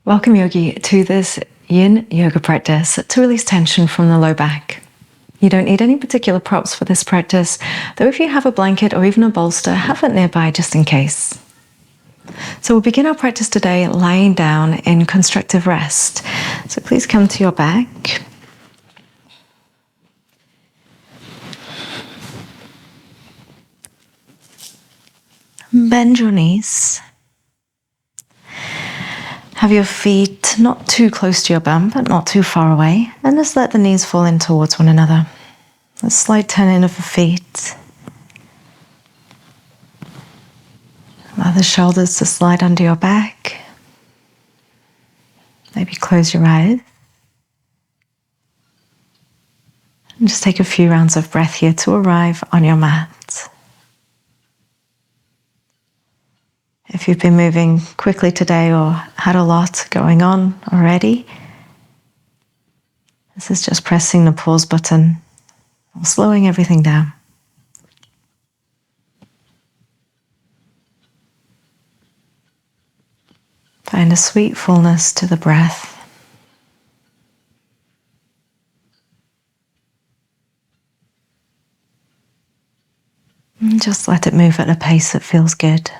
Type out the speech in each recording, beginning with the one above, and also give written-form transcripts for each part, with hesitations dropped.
Welcome, yogi, to this yin yoga practice to release tension from the low back. You don't need any particular props for this practice, though if you have a blanket or even a bolster, have it nearby just in case. So we'll begin our practice today lying down in constructive rest. So please come to your back. Bend your knees. Have your feet not too close to your bum, but not too far away. And just let the knees fall in towards one another. A slight turn in of the feet. Allow the shoulders to slide under your back. Maybe close your eyes. And just take a few rounds of breath here to arrive on your mat. If you've been moving quickly today or had a lot going on already, this is just pressing the pause button or slowing everything down. Find a sweet fullness to the breath. And just let it move at a pace that feels good.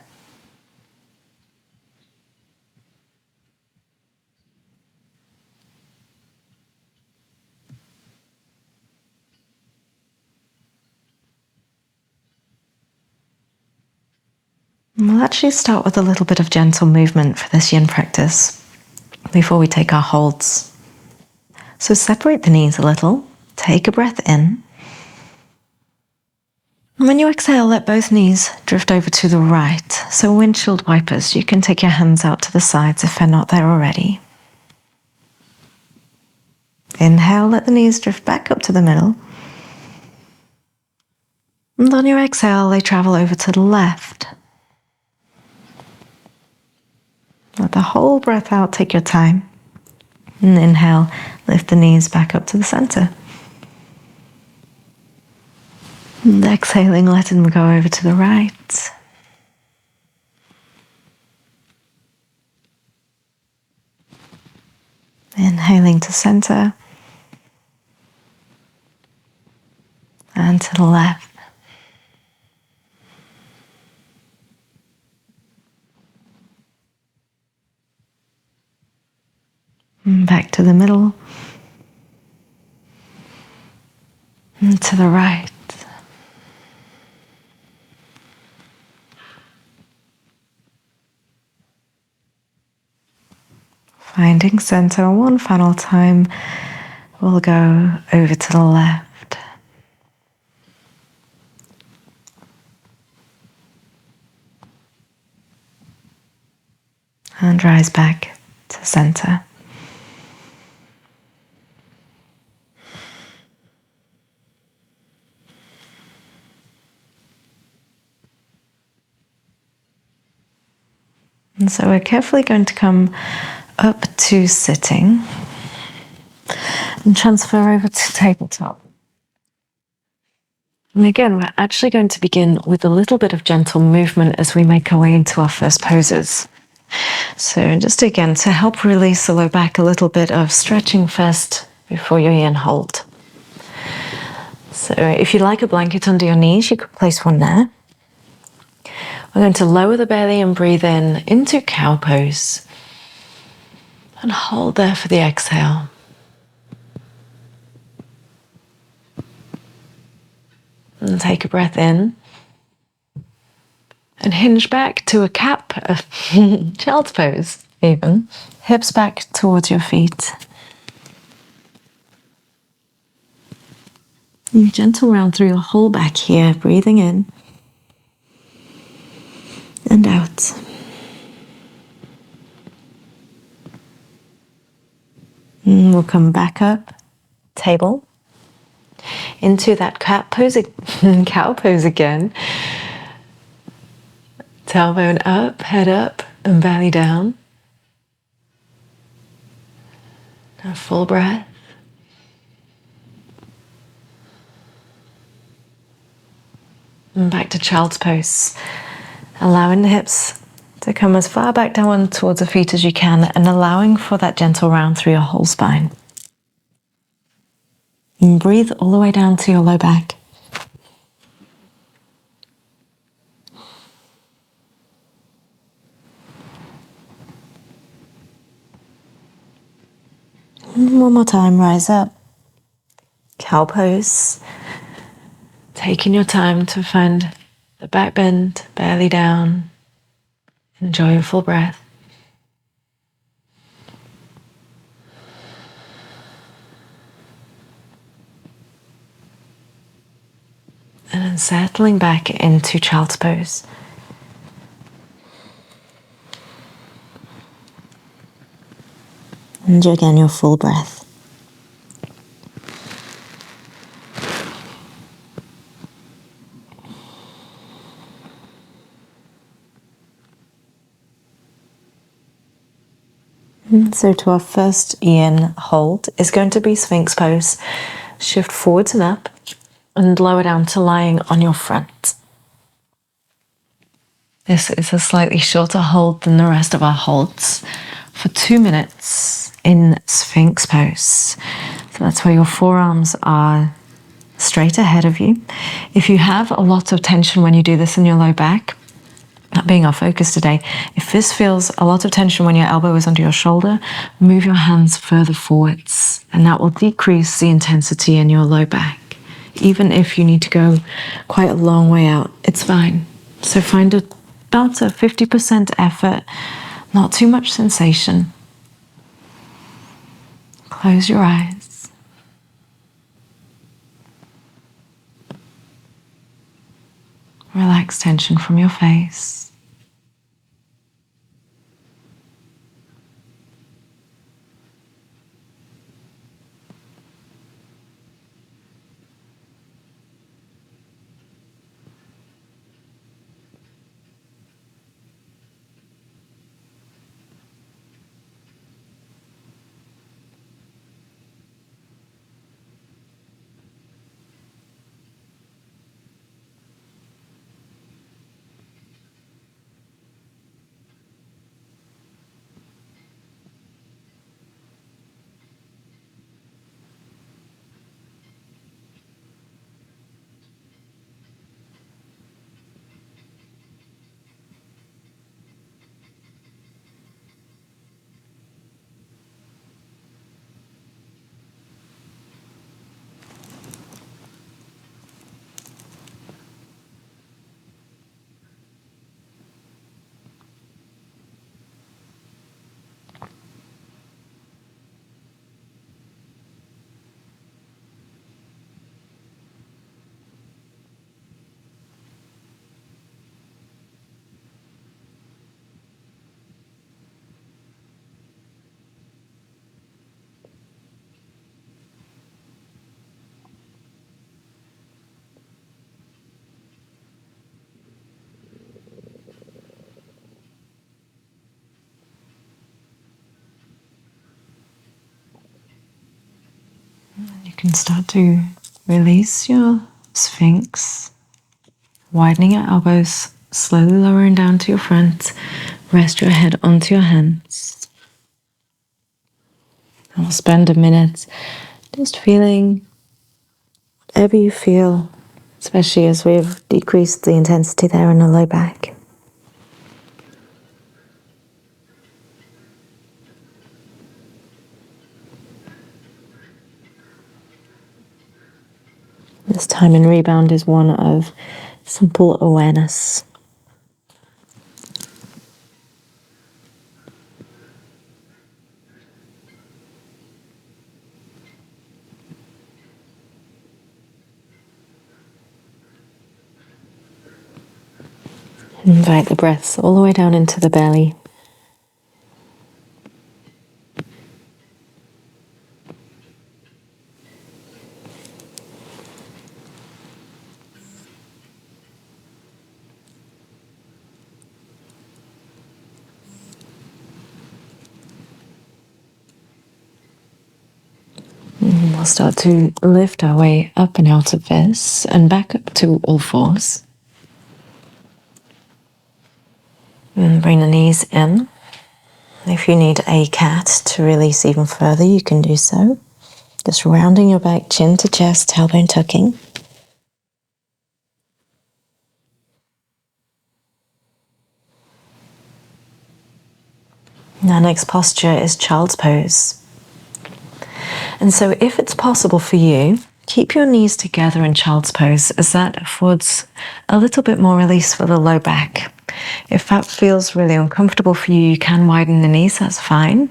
We'll actually start with a little bit of gentle movement for this yin practice before we take our holds. So separate the knees a little, take a breath in. And when you exhale, let both knees drift over to the right. So windshield wipers, you can take your hands out to the sides if they're not there already. Inhale, let the knees drift back up to the middle. And on your exhale, they travel over to the left. Let the whole breath out, take your time. And inhale, lift the knees back up to the center. And exhaling, let them go over to the right. Inhaling to center. And to the left. And back to the middle. And to the right. Finding center one final time, we'll go over to the left. And rise back to center. And so we're carefully going to come up to sitting and transfer over to tabletop. And again, we're actually going to begin with a little bit of gentle movement as we make our way into our first poses. So just again, to help release the low back, a little bit of stretching first before your yin hold. So if you like a blanket under your knees, you could place one there. We're going to lower the belly and breathe in into cow pose. And hold there for the exhale. And take a breath in. And hinge back to a child's pose even. Hips back towards your feet. And gentle round through your whole back here, breathing in. And out. And we'll come back up, table, into that cow pose again. Tailbone up, head up, and belly down. A full breath. And back to child's pose. Allowing the hips So come as far back down towards the feet as you can and allowing for that gentle round through your whole spine. And breathe all the way down to your low back. And one more time, rise up. Cow pose. Taking your time to find the back bend, belly down. Enjoy your full breath. And then settling back into child's pose. And again, your full breath. So to our first yin hold is going to be Sphinx pose. Shift forwards and up and lower down to lying on your front. This is a slightly shorter hold than the rest of our holds for 2 minutes in Sphinx pose. So that's where your forearms are straight ahead of you. If you have a lot of tension when you do this in your low back, that being our focus today, if this feels a lot of tension when your elbow is under your shoulder, move your hands further forwards and that will decrease the intensity in your low back. Even if you need to go quite a long way out, it's fine. So find about a 50% effort, not too much sensation. Close your eyes. Relax tension from your face. You can start to release your Sphinx, widening your elbows, slowly lowering down to your front. Rest your head onto your hands. And we'll spend a minute just feeling whatever you feel, especially as we've decreased the intensity there in the low back. This time in rebound is one of simple awareness. Invite the breaths all the way down into the belly. We'll start to lift our way up and out of this and back up to all fours. And bring the knees in. If you need a cat to release even further, you can do so. Just rounding your back, chin to chest, tailbone tucking. Our next posture is child's pose. And so if it's possible for you, keep your knees together in child's pose, as that affords a little bit more release for the low back. If that feels really uncomfortable for you, you can widen the knees, that's fine.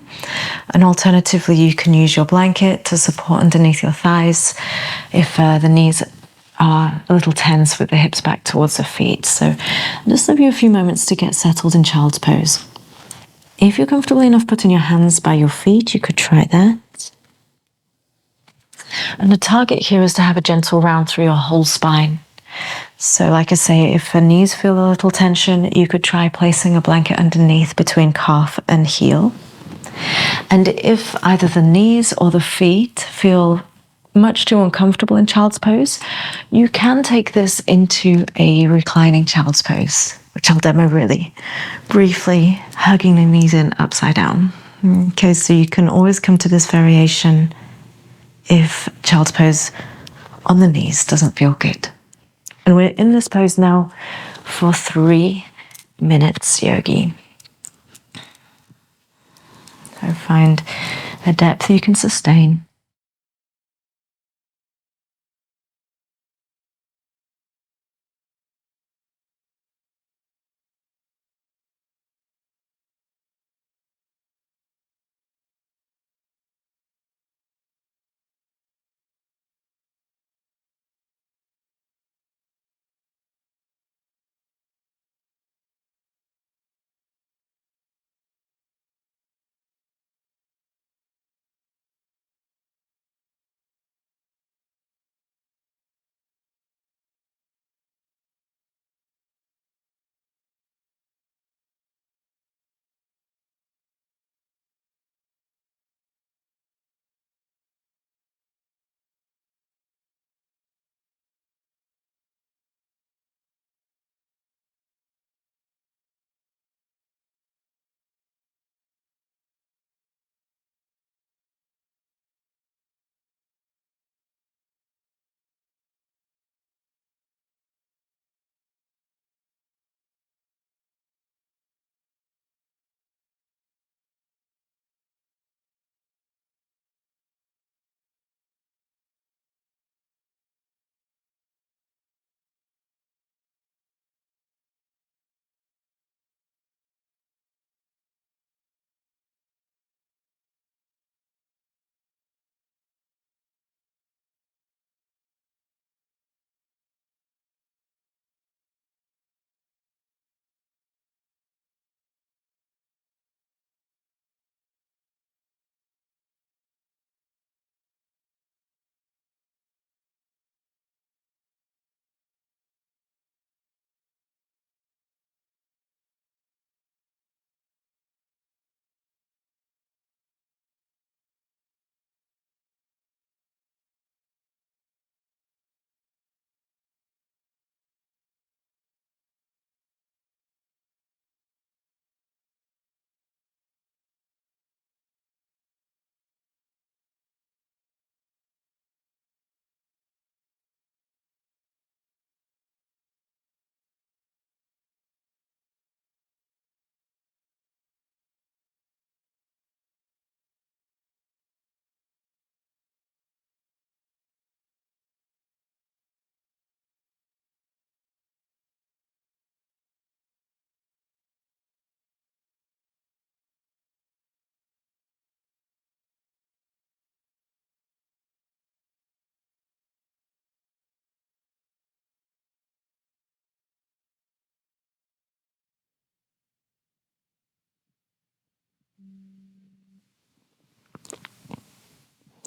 And alternatively, you can use your blanket to support underneath your thighs if the knees are a little tense with the hips back towards the feet. So just give you a few moments to get settled in child's pose. If you're comfortable enough putting your hands by your feet, you could try that. And the target here is to have a gentle round through your whole spine. So like I say, if the knees feel a little tension, you could try placing a blanket underneath between calf and heel. And if either the knees or the feet feel much too uncomfortable in child's pose, you can take this into a reclining child's pose, which I'll demo really briefly, hugging the knees in upside down. Okay, so you can always come to this variation if child's pose on the knees doesn't feel good. And we're in this pose now for 3 minutes, yogi. So find a depth you can sustain.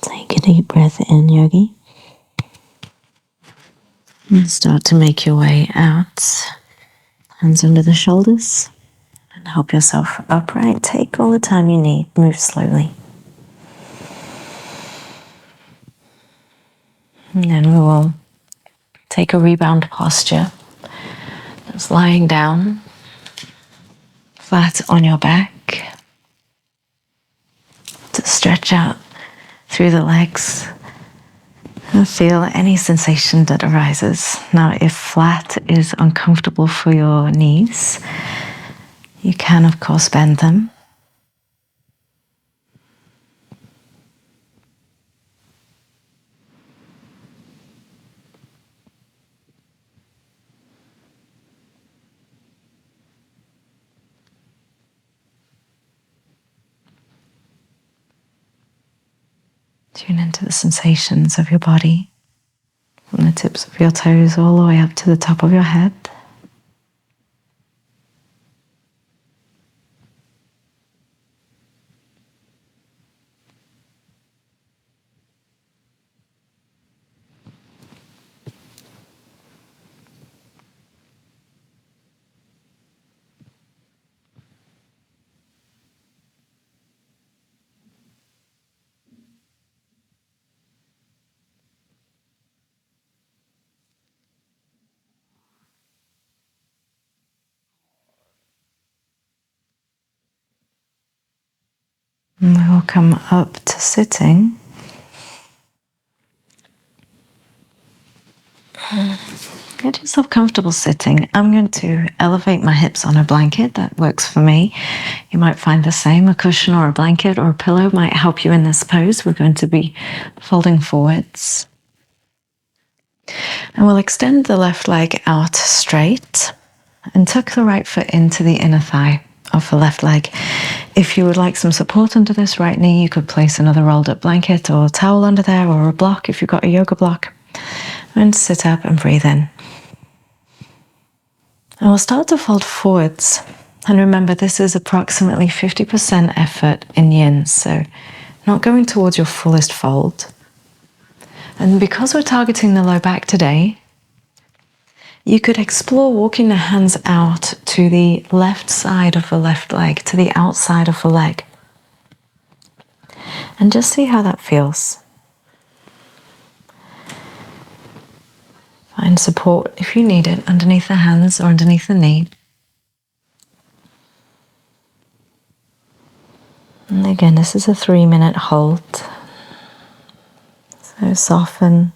Take a deep breath in, yogi. And start to make your way out. Hands under the shoulders. And help yourself upright. Take all the time you need. Move slowly. And then we will take a rebound posture. Just lying down. flat on your back. To stretch out through the legs and feel any sensation that arises. Now, if flat is uncomfortable for your knees, you can, of course, bend them. Tune into the sensations of your body, from the tips of your toes all the way up to the top of your head. And we will come up to sitting. Get yourself comfortable sitting. I'm going to elevate my hips on a blanket. That works for me. You might find the same. A cushion or a blanket or a pillow might help you in this pose. We're going to be folding forwards. And we'll extend the left leg out straight and tuck the right foot into the inner thigh of the left leg. If you would like some support under this right knee, you could place another rolled up blanket or towel under there, or a block if you've got a yoga block. And sit up and breathe in. And we'll start to fold forwards. And remember, this is approximately 50% effort in yin, so not going towards your fullest fold. And because we're targeting the low back today, you could explore walking the hands out to the left side of the left leg, to the outside of the leg. And just see how that feels. Find support if you need it underneath the hands or underneath the knee. And again, this is a 3-minute hold. So soften.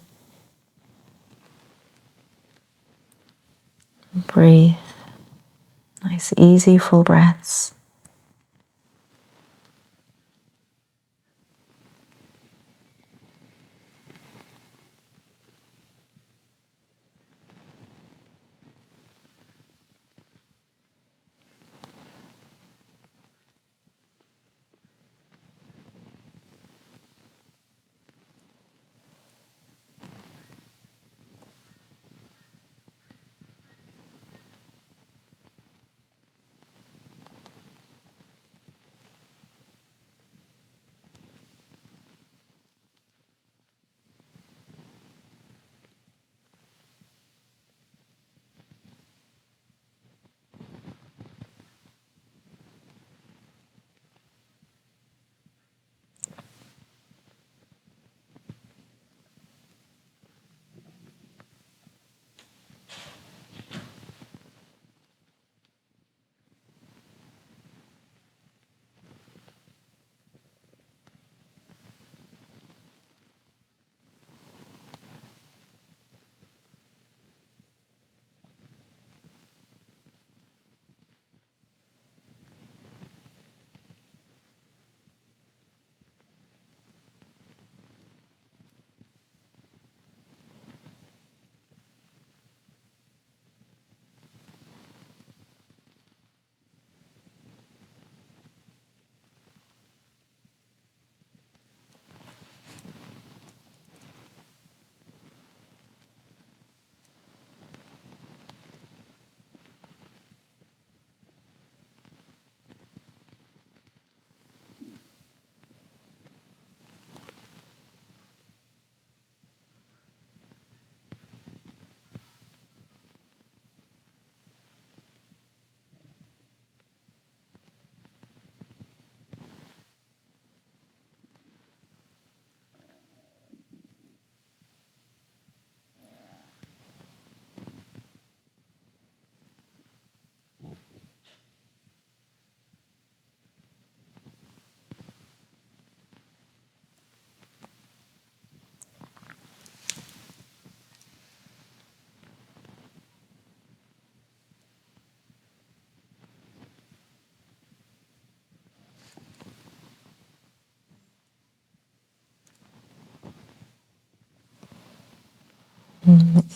Breathe. Nice, easy, full breaths.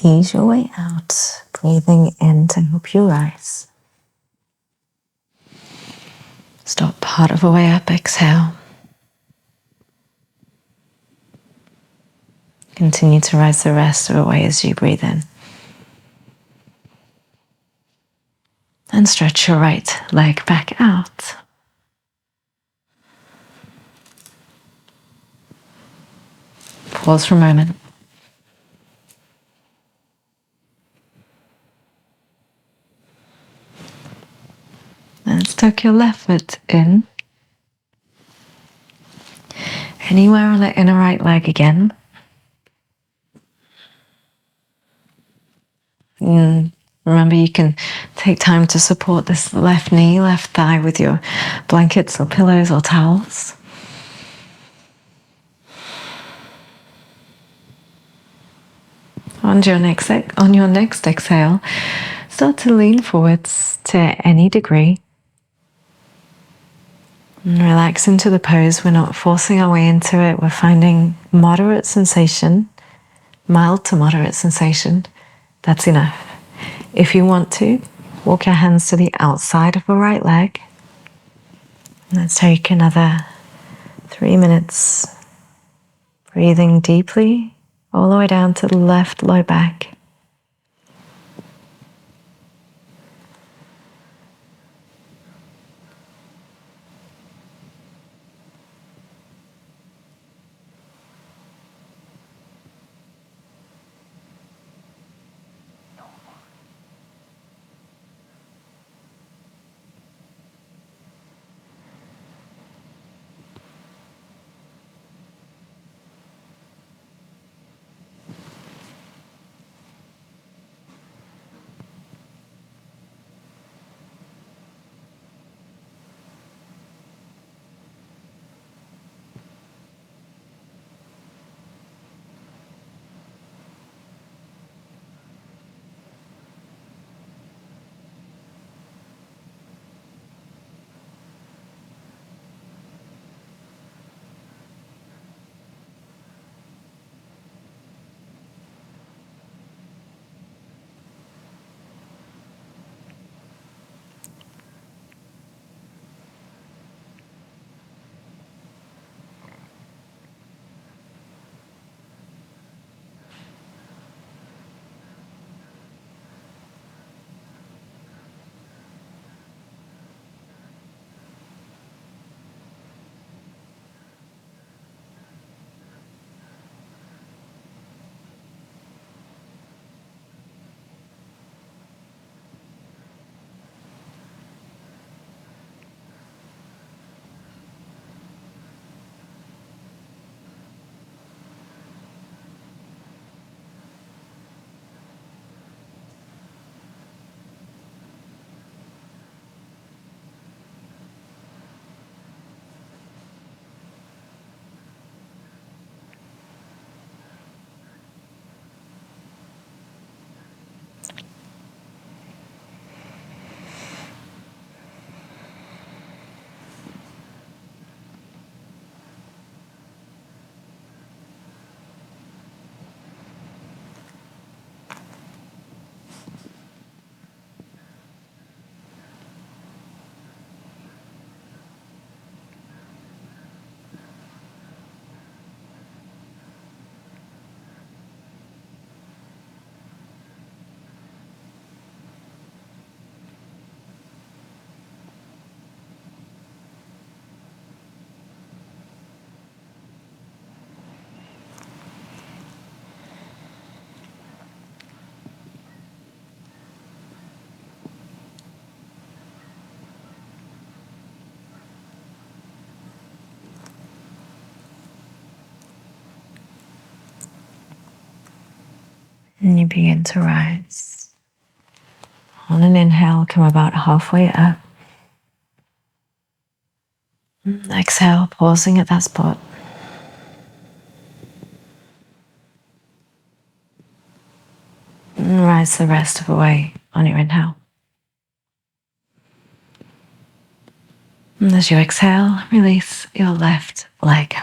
Ease your way out, breathing in to help you rise. Stop part of the way up, exhale. Continue to rise the rest of the way as you breathe in. And stretch your right leg back out. Pause for a moment. And tuck your left foot in. Anywhere on the inner right leg again. Remember, you can take time to support this left knee, left thigh with your blankets or pillows or towels. On your next exhale, start to lean forwards to any degree. And relax into the pose. We're not forcing our way into it. We're finding moderate sensation, mild to moderate sensation. That's enough. If you want to, walk your hands to the outside of the right leg. And let's take another 3 minutes, breathing deeply all the way down to the left low back. And you begin to rise. On an inhale, come about halfway up. Exhale, pausing at that spot. And rise the rest of the way on your inhale. And as you exhale, release your left leg.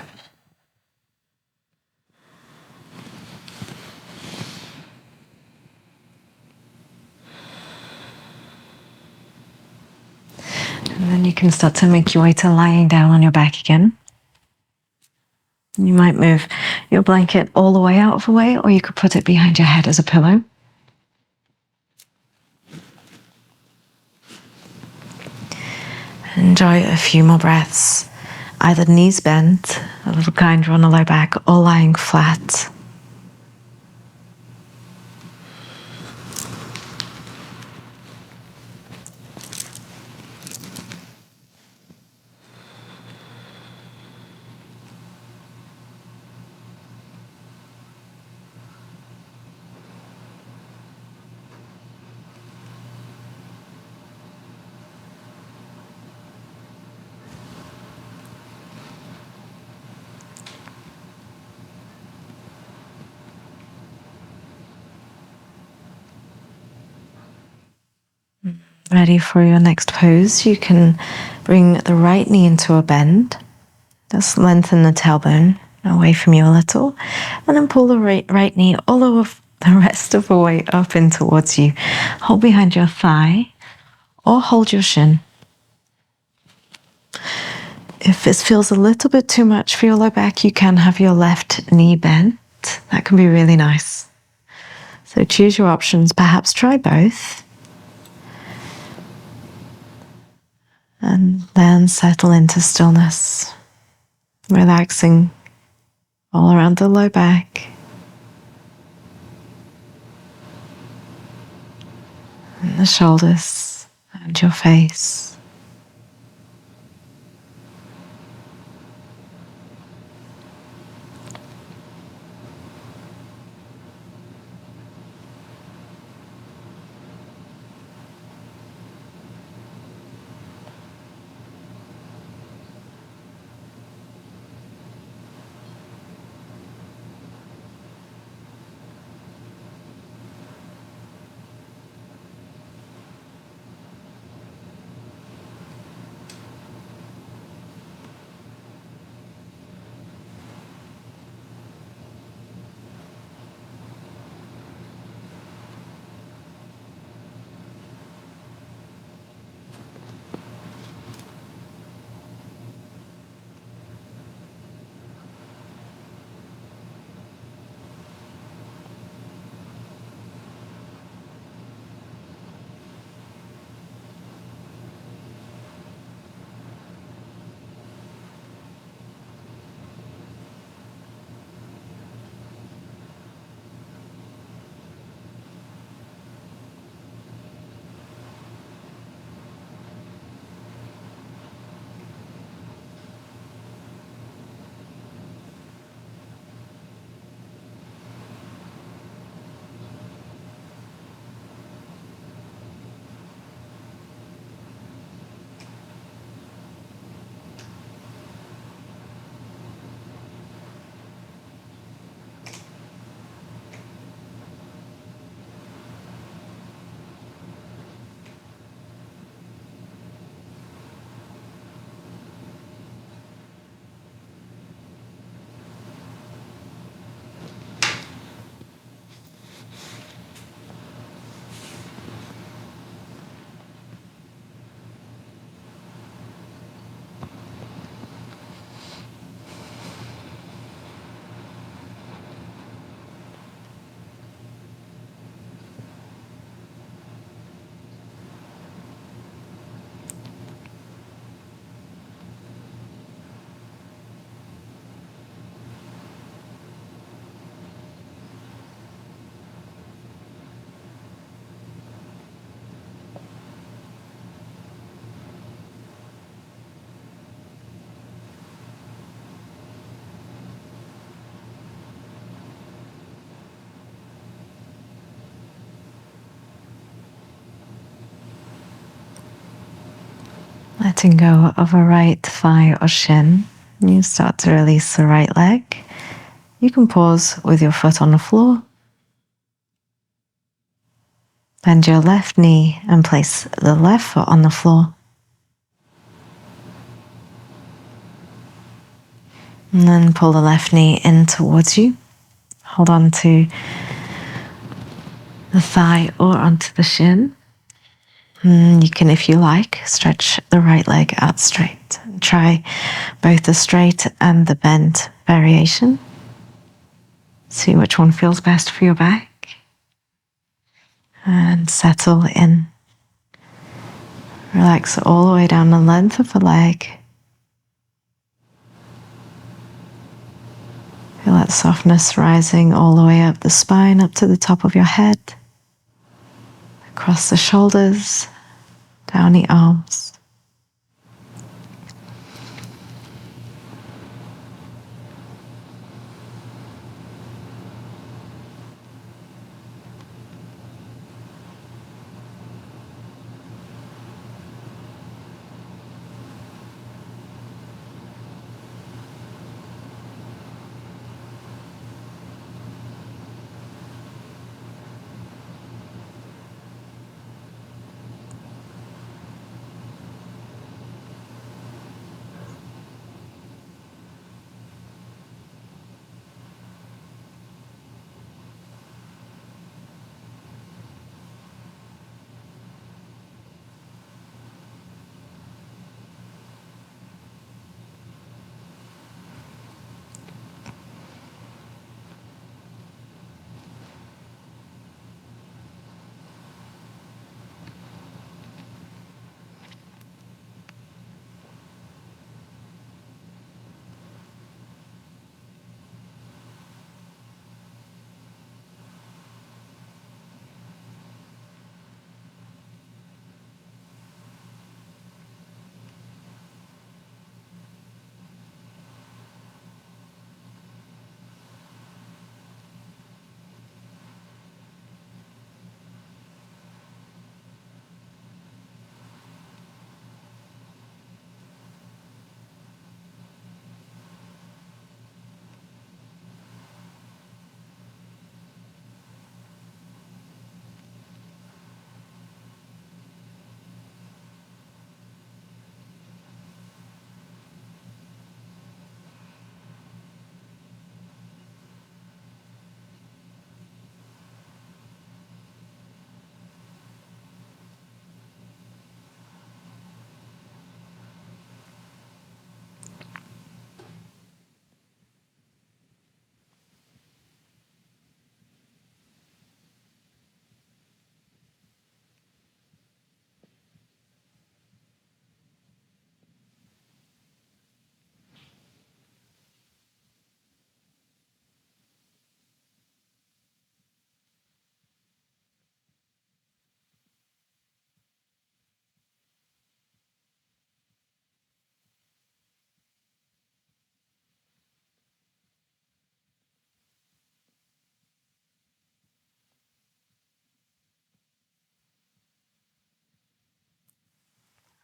And then you can start to make your way to lying down on your back again. You might move your blanket all the way out of the way, or you could put it behind your head as a pillow. Enjoy a few more breaths, either knees bent, a little kinder on the low back, or lying flat. Ready for your next pose, you can bring the right knee into a bend. Just lengthen the tailbone away from you a little, and then pull the right knee all over the rest of the way up in towards you. Hold behind your thigh or hold your shin. If this feels a little bit too much for your low back, you can have your left knee bent. That can be really nice. So choose your options, perhaps try both. And then settle into stillness, relaxing all around the low back. And the shoulders and your face. Letting go of a right thigh or shin, you start to release the right leg. You can pause with your foot on the floor. Bend your left knee and place the left foot on the floor. And then pull the left knee in towards you. Hold on to the thigh or onto the shin. You can, if you like, stretch the right leg out straight. Try both the straight and the bent variation. See which one feels best for your back. And settle in. Relax all the way down the length of the leg. Feel that softness rising all the way up the spine, up to the top of your head. Across the shoulders, down the arms.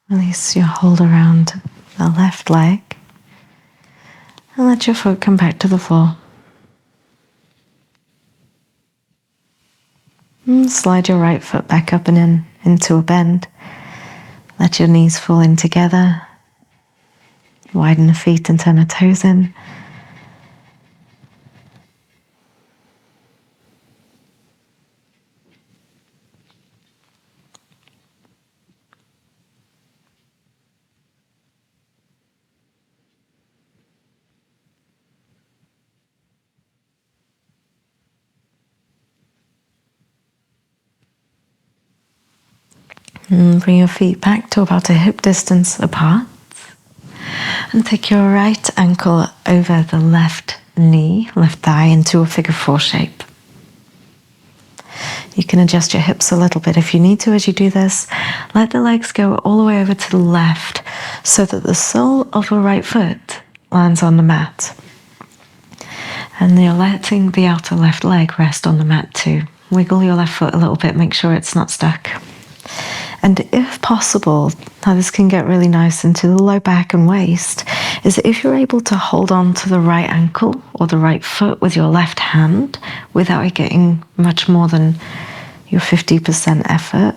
Release your hold around the left leg and let your foot come back to the floor. And slide your right foot back up and in into a bend. Let your knees fall in together. Widen the feet and turn the toes in. And bring your feet back to about a hip distance apart. And take your right ankle over the left knee, left thigh into a figure four shape. You can adjust your hips a little bit if you need to as you do this. Let the legs go all the way over to the left so that the sole of your right foot lands on the mat. And you're letting the outer left leg rest on the mat too. Wiggle your left foot a little bit, make sure it's not stuck. And if possible, how this can get really nice into the low back and waist, is if you're able to hold on to the right ankle or the right foot with your left hand without it getting much more than your 50% effort,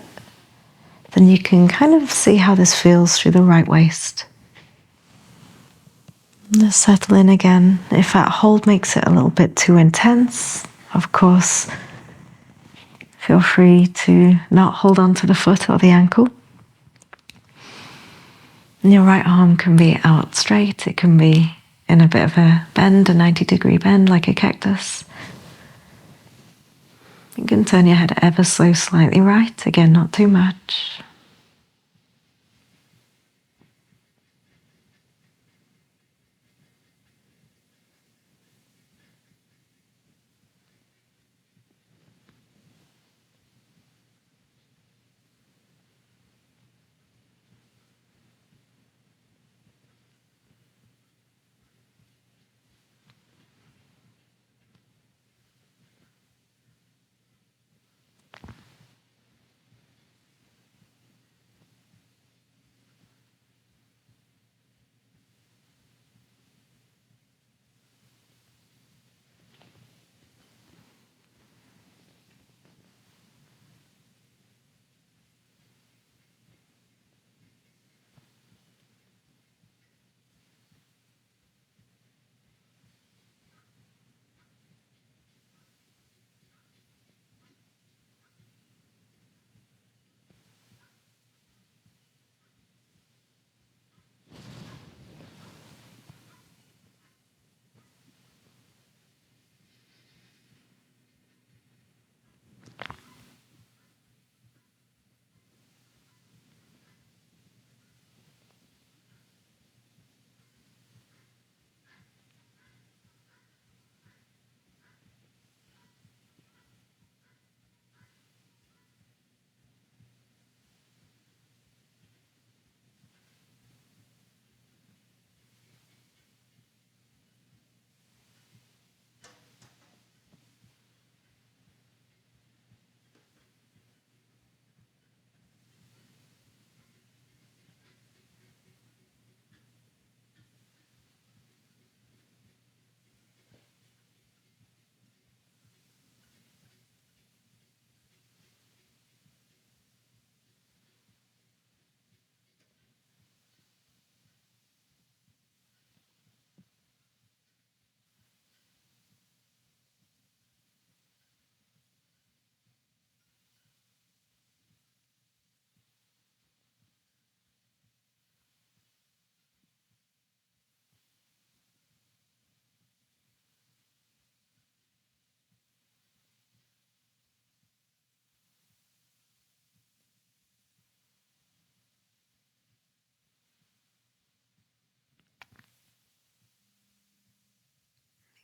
then you can kind of see how this feels through the right waist. Just settle in again. If that hold makes it a little bit too intense, of course, feel free to not hold on to the foot or the ankle. And your right arm can be out straight. It can be in a bit of a bend, a 90-degree bend like a cactus. You can turn your head ever so slightly right. Again, not too much.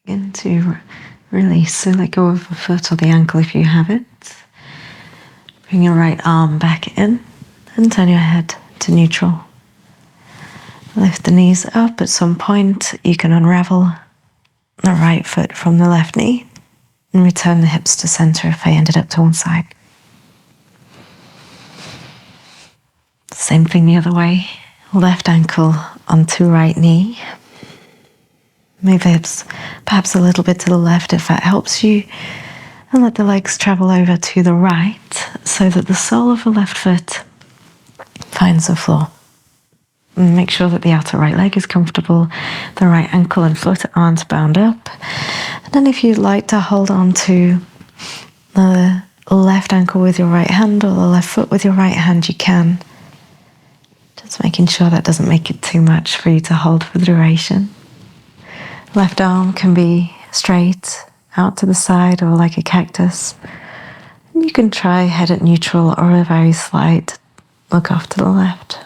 Begin to release, so let go of the foot or the ankle if you have it. Bring your right arm back in and turn your head to neutral. Lift the knees up. At some point you can unravel the right foot from the left knee and return the hips to center if they ended up to one side. Same thing the other way. Left ankle onto right knee. Move the hips perhaps a little bit to the left if that helps you. And let the legs travel over to the right so that the sole of the left foot finds the floor. And make sure that the outer right leg is comfortable. The right ankle and foot aren't bound up. And then if you'd like to hold on to the left ankle with your right hand or the left foot with your right hand, you can. Just making sure that doesn't make it too much for you to hold for the duration. Left arm can be straight out to the side or like a cactus. And you can try head at neutral or a very slight look off to the left.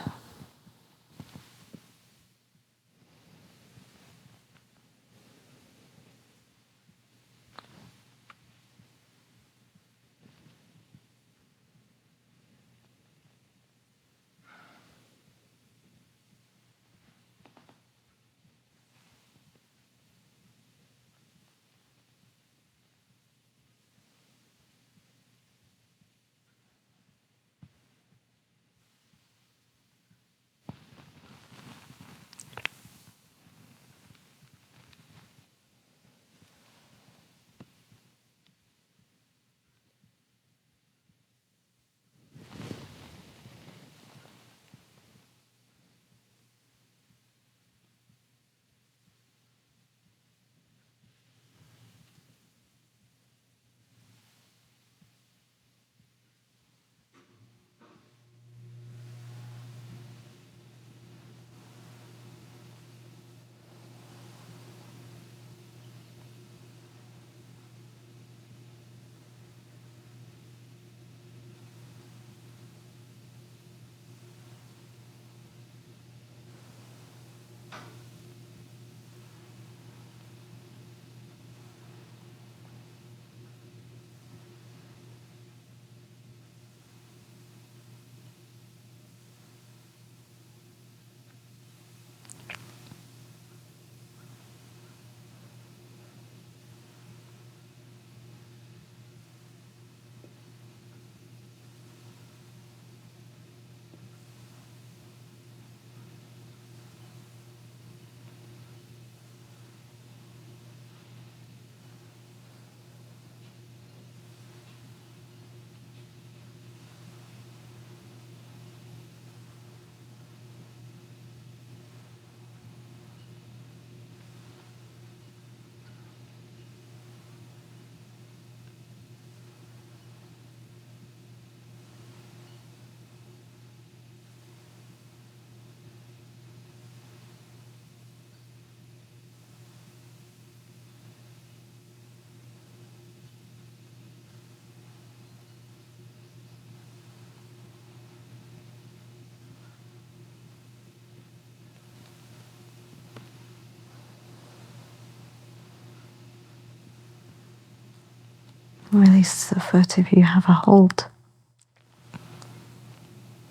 Release the foot if you have a hold.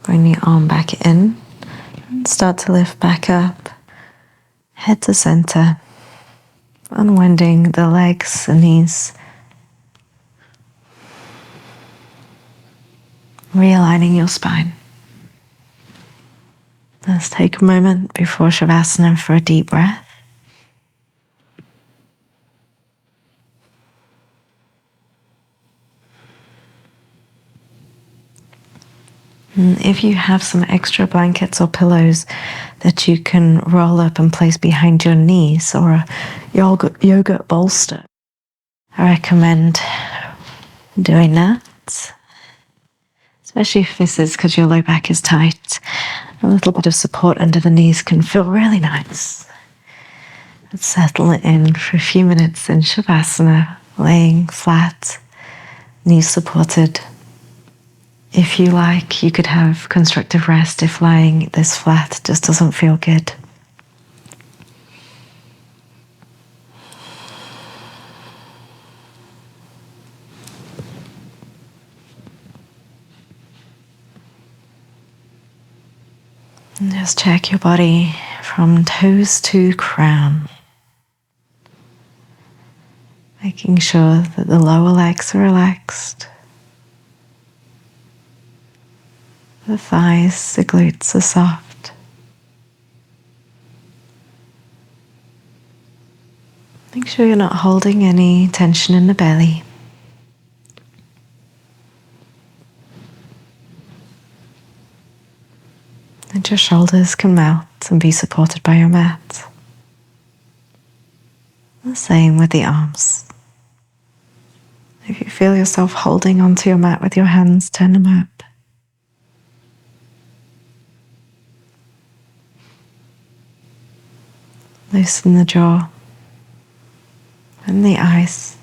Bring the arm back in and start to lift back up. Head to center. Unwinding the legs and knees. Realigning your spine. Let's take a moment before Savasana for a deep breath. And if you have some extra blankets or pillows that you can roll up and place behind your knees, or a yoga bolster, I recommend doing that. Especially if this is because your low back is tight. A little bit of support under the knees can feel really nice. Let's settle in for a few minutes in Shavasana, laying flat, knees supported. If you like, you could have constructive rest if lying this flat just doesn't feel good. And just check your body from toes to crown. Making sure that the lower legs are relaxed. The thighs, the glutes are soft. Make sure you're not holding any tension in the belly. And your shoulders can melt and be supported by your mat. The same with the arms. If you feel yourself holding onto your mat with your hands, turn them up. Loosen the jaw and the eyes.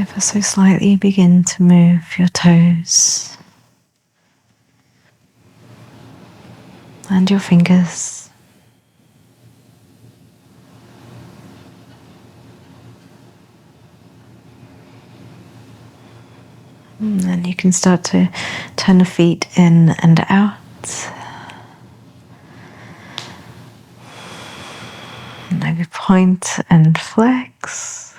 ever so slightly begin to move your toes and your fingers. And then you can start to turn the feet in and out. Maybe point and flex.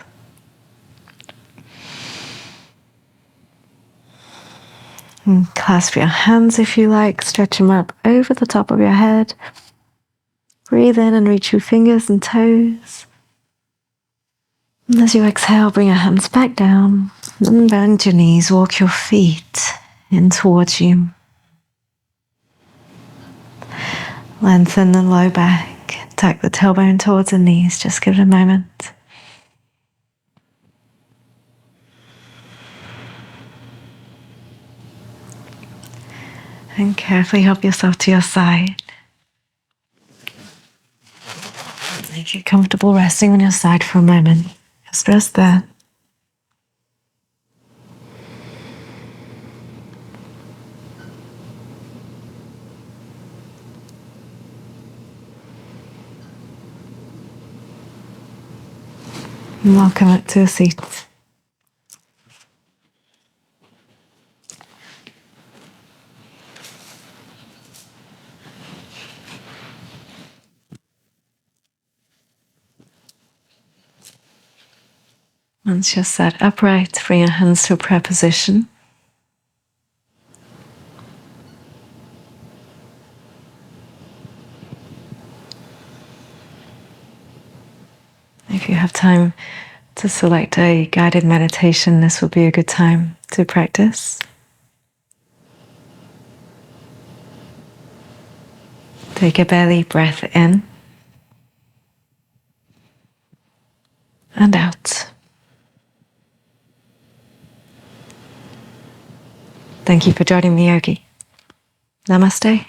And clasp your hands if you like, stretch them up over the top of your head. Breathe in and reach your fingers and toes. And as you exhale, bring your hands back down and bend your knees, walk your feet in towards you. Lengthen the low back, tuck the tailbone towards the knees, just give it a moment. And carefully help yourself to your side. If you're comfortable resting on your side for a moment, just rest there. And welcome up to a seat. Once you're sat upright, bring your hands to a prayer position. If you have time to select a guided meditation, this will be a good time to practice. Take a belly breath in and out. Thank you for joining me, Yogi. Namaste.